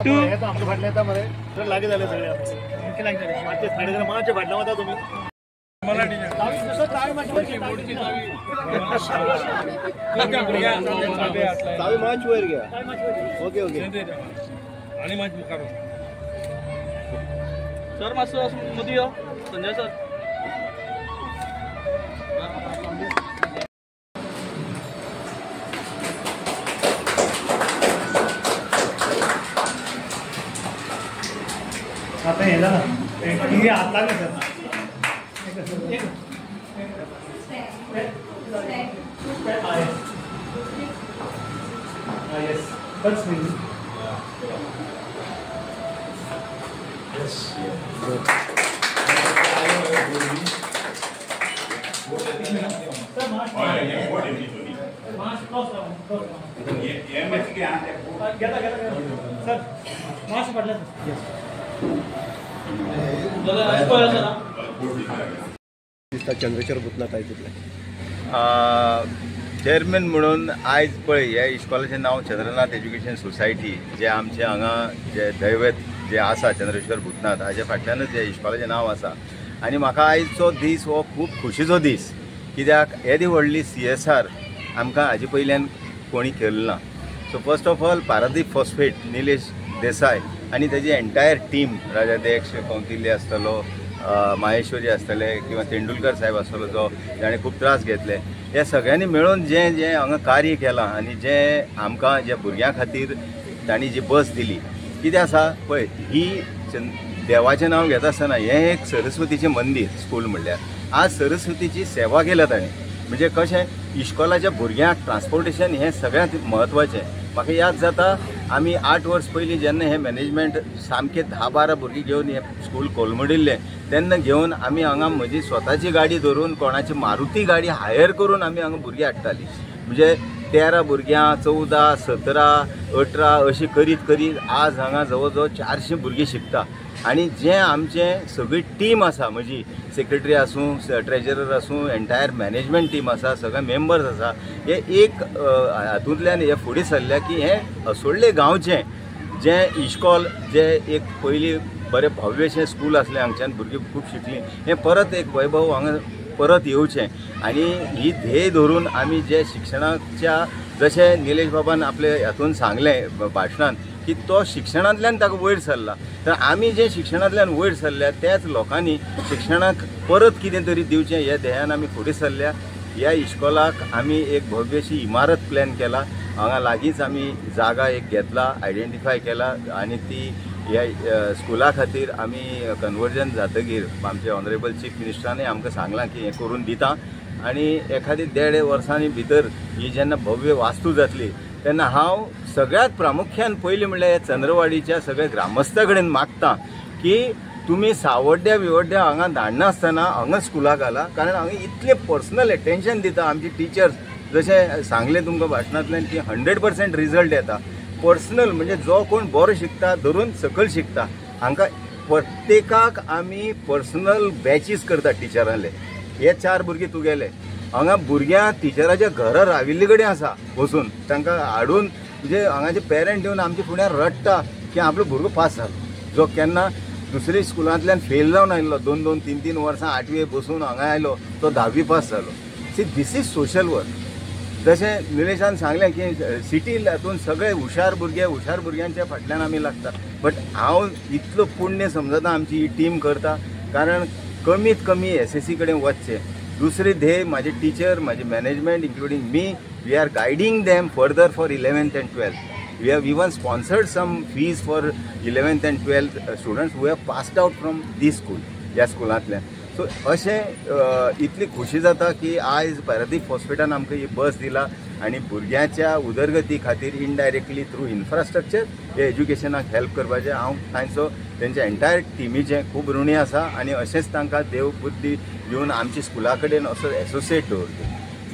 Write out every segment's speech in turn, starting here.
आमच्या फाटल्या येता मरे तर लागे झाले सगळे मागचे 3.5 मार्च फाटला होता तुम्ही चावी मार्च वर घ्या ओके ओके आणि मार्च मुखार सर मास्टर मध्ये संजय सर आता येला ना ठीक आता का sir yes that's me yes good sir mask close ये मत के आते गेला सर मास्क पडला yes चंद्रशेखर भूतनाथ आहे तिथले चेअरमॅन म्हणून आयज पळय ह्या इस्कॉलाचें नांव चंद्रनाथ एज्युकेशन सोसायटी जे आमचे हांगा जे दैवत जे आसा चंद्रशेखर भूतनाथ हाजे फाटल्यानच ह्या इस्कॉलाचें नांव आसा आनी म्हाका आयजचो दीस हो खूब खोशेचो दीस कित्याक येदी व्हडली CSR आमकां हाजे पयल्यान कोणी केल्लो ना so first of all Paradip phosphate Nilesh देसाय आनी तेजी एंटायर टीम राजाध्यक्ष कौंतिल्य आसतलो माहेश्वरी आसतले किंवा तेंडुलकर साहेब आसतलो जो ताणें खूब त्रास घेतले ह्या सगळ्यांनी मेळून जें हांगा कार्य केलां आनी जें आमकां ज्या भुरग्यां खातीर तांणी जी बस दिली कितें आसा पळय ही देवाचें नांव घेता आसतना हें एक सरस्वतीचें मंदीर स्कूल म्हणल्यार आज सरस्वतीची सेवा केल्या ताणें म्हणजे कशें इस्कॉलाच्या भुरग्यांक ट्रान्सपोर्टेशन हें सगळ्यांत म्हत्वाचें म्हाका याद जाता आमी 8 वर्स पयलीं जेन्ना हें मॅनेजमेंट सामकें 10-12 भुरगीं घेवन हें स्कूल कोलमडिल्लें तेन्ना घेवन आमी हांगा म्हजी स्वताची गाडी धरून कोणाची मारुती गाडी हायर करून आमी हांगा भुरगीं हाडटालीं म्हणजे 13 भुरग्यां 14, 17, 18 अशी करीत करीत आज हांगा जवळ जवळ 400 भुरगीं शिकता आनी जें आमचें सगळी टीम आसा म्हजी सेक्रेटरी आसूं ट्रेजरर आसूं एंटायर मॅनेजमेंट टीम आसा सगळे मेंबर्स आसा हे एक हातूंतल्यान हे फुडें सरल्या की हें असोळडे गांवचें जें इस्कॉल जें एक पयलीं बरें भव्यशें स्कूल आसलें हांगच्यान भुरगीं खूब शिकलीं हें परत एक वैभव हांगा परत येवचें आनी ही ध्येय धरून आमी जे शिक्षणाच्या जशें निलेश बाबान आपले हातून सांगलें भाशणांत की तो शिक्षणांतल्यान ताका वयर सरला तर आमी जे शिक्षणांतल्यान वयर सरल्या त्याच लोकांनी शिक्षणाक परत कितें तरी दिवचें ह्या ध्येयान आमी फुडें सरल्या ह्या इस्कॉलाक आमी एक भव्यशी इमारत प्लॅन केला हांगा लागींच आमी जागा एक घेतला आयडेंटिफाय केला आनी ती ह्या स्कुला खातीर आमी कन्वर्जन जातकीर आमचे ऑनरेबल चीफ मिनिस्टरांनी आमकां सांगलां की हें करून दिता आनी एखादी 1.5 वर्सांनी भितर ही जेन्ना भव्य वास्तू जातली तेन्ना हांव सगळ्यात प्रामुख्यान पयलीं म्हणल्यार ह्या चंद्रवाडीच्या सगळ्या ग्रामस्थां कडेन मागतां की तुमी सावड्ड्या बिवड्ड्या हांगा धाडनासतना हांगा स्कुलाक घाला कारण हांगा इतलें पर्सनल एटेन्शन दिता आमची टिचर्स जशें सांगलें तुमकां भाशणांतल्यान की 100% रिजल्ट येता पर्सनल म्हणजे जो कोण बरो शिकता धरून सकयल शिकता हांकां प्रत्येकाक आमी पर्सनल बॅचीस करता टिचरांले हे 4 भुरगे तुगेले हांगा भुरग्यां टिचराच्या घरा राविल्ले कडेन आसा बसून तांकां हाडून म्हणजे हांगाचे पेरंट येवन आमच्या फुड्यान रडटा की आपलो भुरगो पास जालो जो केन्ना दुसरे स्कुलांतल्यान फेल जावन आयिल्लो 2-2, 3-3 वर्सां 8वी बसून हांगा आयलो तो 10वी पास जालो see this is social work जशें निलेशान सांगलें की सिटी हातून सगळे हुशार भुरग्यांच्या फाटल्यान आमी लागता बट हांव इतलो पुण्य समजता आमची ही टीम करता कारण कमीत कमी SSC कडेन वचचें दुसरे ध्येय माझे टीचर माझे management including me we are guiding them further for 11th and 12th we have even sponsored some fees for 11th and 12th students who have passed out from this school ह्या स्कुलांतल्यान so अशें इतली खुशी जाता की आयज पारादीप हॉस्पिटलान आमकां ही बस दिला आनी भुरग्यांच्या उदरगती खातीर इनडायरेक्टली थ्रू इन्फ्रास्ट्रक्चर हे एज्युकेशनाक हेल्प करपाचें हांव तांचो तेंच्या एंटायर टिमीचें खूब ऋणी आसा आनी अशेंच तांकां देव बुद्धी दिवन आमच्या स्कुला कडेन असो एसोसिएट दवरता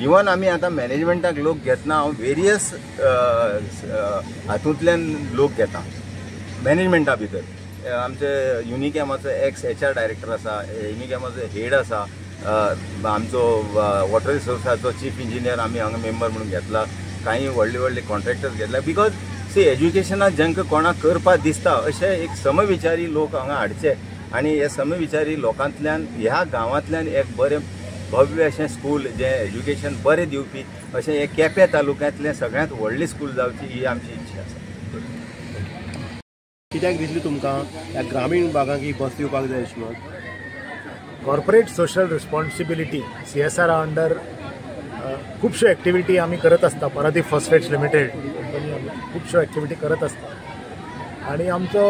इवन आमी आतां मॅनेजमेंटाक लोक घेतना हांव वेरियस हातूंतल्यान लोक घेता मॅनेजमेंटा भितर आमचे युनिकॅमाचो एक्स HR डायरेक्टर आसा युनिकॅमाचो हेड आसा आमचो वॉटर रिसोर्साचो चीफ इंजिनियर आमी हांगा मेंबर म्हणून घेतला काही व्हडले व्हडले कॉन्ट्रॅक्टर्स घेतला बिकॉज सी एज्युकेशनात जांकां कोणाक करपाक दिसता अशे एक समविचारी लोक हांगा हाडचे आनी हे समविचारी लोकांतल्यान ह्या गांवांतल्यान एक बरें भव्य अशें स्कूल जें एज्युकेशन बरें दिवपी अशें हे केपें तालुक्यांतलें सगळ्यांत व्हडलें स्कूल जावची ही आमची इच्छा आसा. कित्याक दिसली तुमकां ह्या ग्रामीण भागांक ही बस दिवपाक जाय आशिल्लो? Corporate social responsibility CSR under खुबश्यो एक्टिविटी आमी करत आसता. परादीप फॉस्फेट्स लिमिटेड कंपनी आमी खुबश्यो एक्टिविटी करत आसता आनी आमचो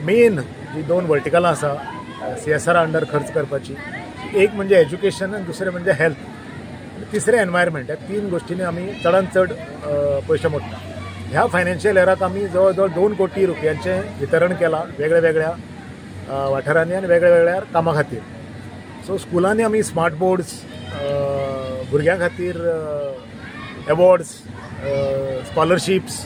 मेन जी 2 वर्टिकलां आसा CSR अंडर खर्च करपाची, एक म्हणजे एज्युकेशन आनी दुसरें म्हणजे हेल्थ आनी तिसरें एनवायरमेंट. ह्या 3 गोश्टींनी आमी चडांत चड पयशे मोडटा. ह्या फायनान्शियल इयराक आमी जवळ जवळ 2 कोटी रुपयांचें वितरण केलां वेगळ्या वेगळ्या वाठारांनी आनी वेगळ्या वेगळ्या कामां खातीर. सो स्कुलांनी आमी स्मार्ट बोर्ड्स, भुरग्यां खातीर एवॉर्ड्स, स्कॉलरशिप्स,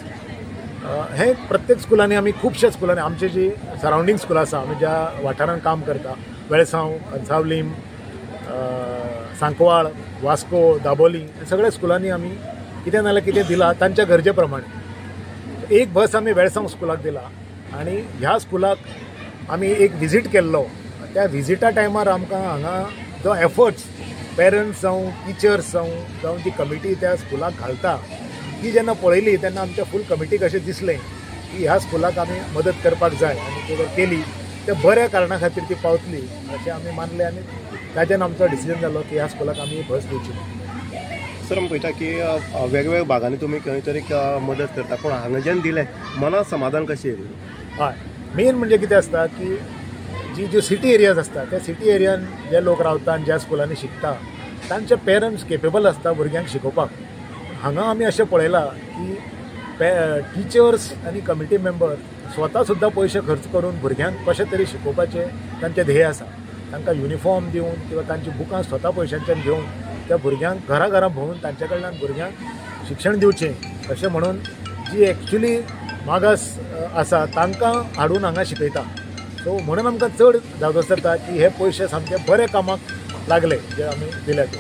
हे प्रत्येक स्कुलांनी आमी खुबश्या स्कुलांनी आमची जी सरावंडींग स्कुलां आसा आमी ज्या वाठारांत काम करता वेळसांव, कंसावलीम, सांकवाळ, वास्को, दाबोली हे सगळ्या स्कुलांनी आमी कितें नाल्यार कितें दिलां तांच्या गरजे प्रमाणे. एक बस आमी वेळसांव स्कुलाक दिला आनी ह्या स्कुलाक आमी एक विजीट केल्लो. त्या विजिटा टायमार आमकां हांगा जो एफर्ट्स पेरंट्स जावं टिचर्स जावं ती कमिटी त्या स्कुलाक घालता ती जेन्ना पळयली तेन्ना आमच्या फूल कमिटीक अशें दिसलें की ह्या स्कुलाक आमी मदत करपाक जाय आनी ती जर केली त्या बऱ्या कारणां खातीर ती पावतली अशें आमी मानलें आनी ताच्यान आमचो डिसिजन जालो की ह्या स्कुलाक आमी बस दिवची. सर आमी पळयता की वेगवेगळ्या भागांनी तुमी खंय तरी मदत करता, पूण हांगा जेन्ना दिलें मनाक समाधान कशें येयलें? हय, मेन म्हणजे कितें आसता की ज्यो सिटी एरियाज आसता त्या सिटी एरियान जे लोक रावता आनी ज्या स्कुलांनी शिकता तांचे पेरंट्स केपेबल आसता भुरग्यांक शिकोवपाक. हांगा आमी अशें पळयलां की टिचर्स आनी कमिटी मेंबर स्वता सुद्दां पयशे खर्च करून भुरग्यांक कशें तरी शिकोवपाचें तांचें ध्येय आसा. तांकां युनिफॉर्म दिवन किंवा तांची बुकां स्वता पयशांच्यान घेवन त्या भुरग्यांक घरां भोंवून तांचे कडल्यान भुरग्यांक शिक्षण दिवचें अशें म्हणून जी एक्चुली मागास आसा तांकां हाडून हांगा शिकयता. सो म्हणून आमकां चड जागोस जाता की हे पयशे सामके बरे कामाक लागले जे आमी दिल्यात.